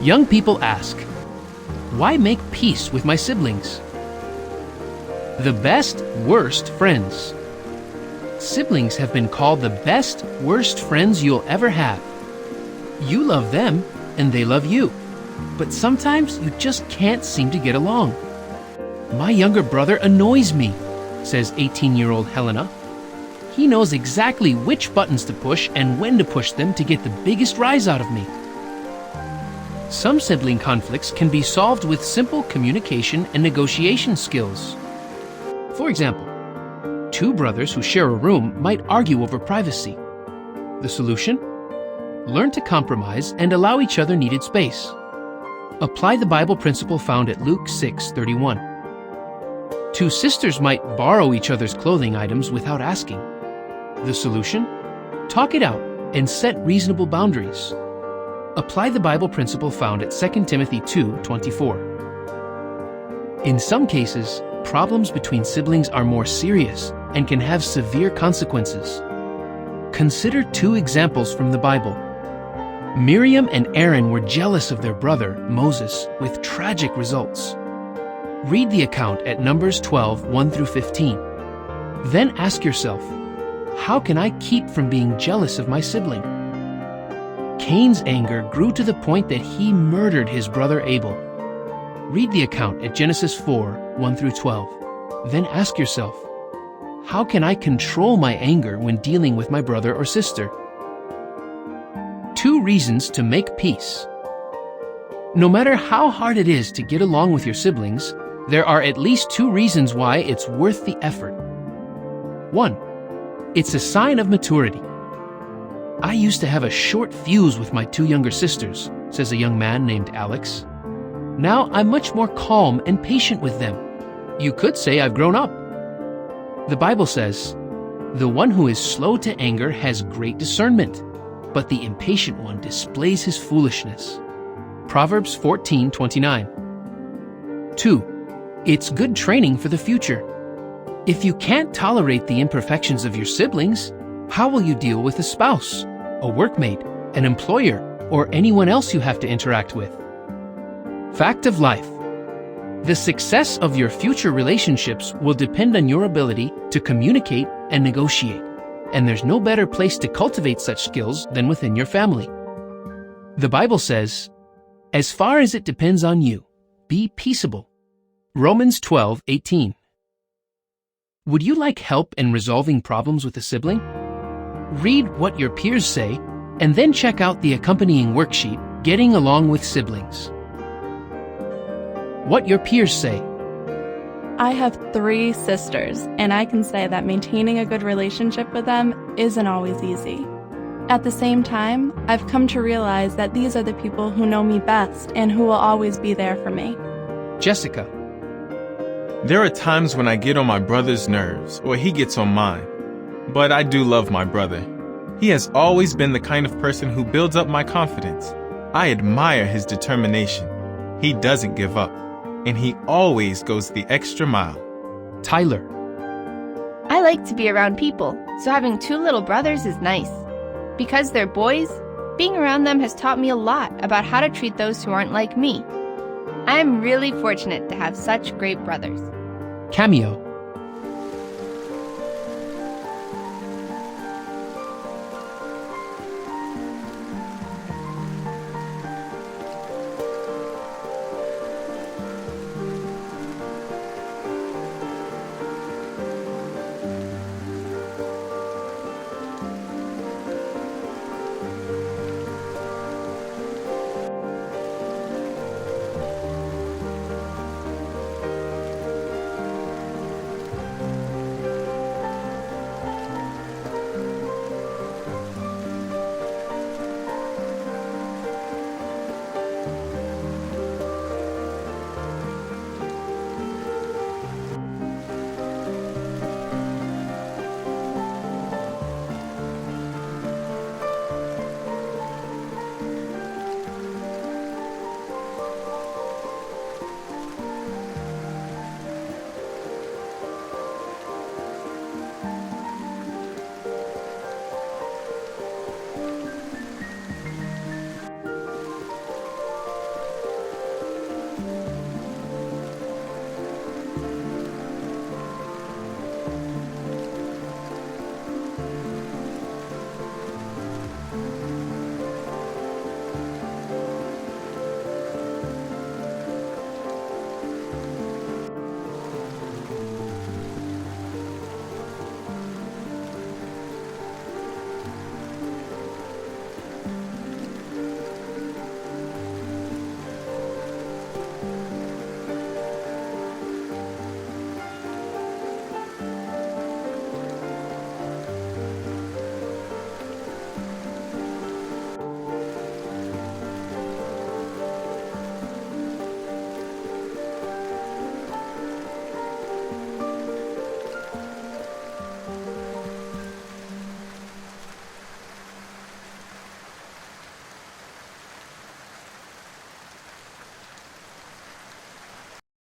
Young people ask, why make peace with my siblings? The best, worst friends. Siblings have been called the best, worst friends you'll ever have. You love them, and they love you. But sometimes you just can't seem to get along. My younger brother annoys me, says 18-year-old Helena. He knows exactly which buttons to push and when to push them to get the biggest rise out of me. Some sibling conflicts can be solved with simple communication and negotiation skills. For example, two brothers who share a room might argue over privacy. The solution? Learn to compromise and allow each other needed space. Apply the Bible principle found at Luke 6:31. Two sisters might borrow each other's clothing items without asking. The solution? Talk it out and set reasonable boundaries. Apply the Bible principle found at 2 Timothy 2:24. In some cases, problems between siblings are more serious and can have severe consequences. Consider two examples from the Bible. Miriam and Aaron were jealous of their brother, Moses, with tragic results. Read the account at Numbers 12:1-15. Then ask yourself, how can I keep from being jealous of my sibling? Cain's anger grew to the point that he murdered his brother Abel. Read the account at Genesis 4:1-12. Then ask yourself, how can I control my anger when dealing with my brother or sister? 2 reasons to make peace. No matter how hard it is to get along with your siblings, there are at least 2 reasons why it's worth the effort. 1. It's a sign of maturity. I used to have a short fuse with my 2 younger sisters, says a young man named Alex. Now I'm much more calm and patient with them. You could say I've grown up. The Bible says, the one who is slow to anger has great discernment, but the impatient one displays his foolishness. Proverbs 14:29. 2. It's good training for the future. If you can't tolerate the imperfections of your siblings, how will you deal with a spouse, a workmate, an employer, or anyone else you have to interact with? Fact of life. The success of your future relationships will depend on your ability to communicate and negotiate, and there's no better place to cultivate such skills than within your family. The Bible says, as far as it depends on you, be peaceable. Romans 12:18. Would you like help in resolving problems with a sibling? Read what your peers say, and then check out the accompanying worksheet, Getting Along with Siblings. What your peers say. I have 3 sisters, and I can say that maintaining a good relationship with them isn't always easy. At the same time, I've come to realize that these are the people who know me best and who will always be there for me. Jessica. There are times when I get on my brother's nerves, or he gets on mine. But I do love my brother. He has always been the kind of person who builds up my confidence. I admire his determination. He doesn't give up, and he always goes the extra mile. Tyler. I like to be around people, so having 2 little brothers is nice. Because they're boys, being around them has taught me a lot about how to treat those who aren't like me. I am really fortunate to have such great brothers. Cameo.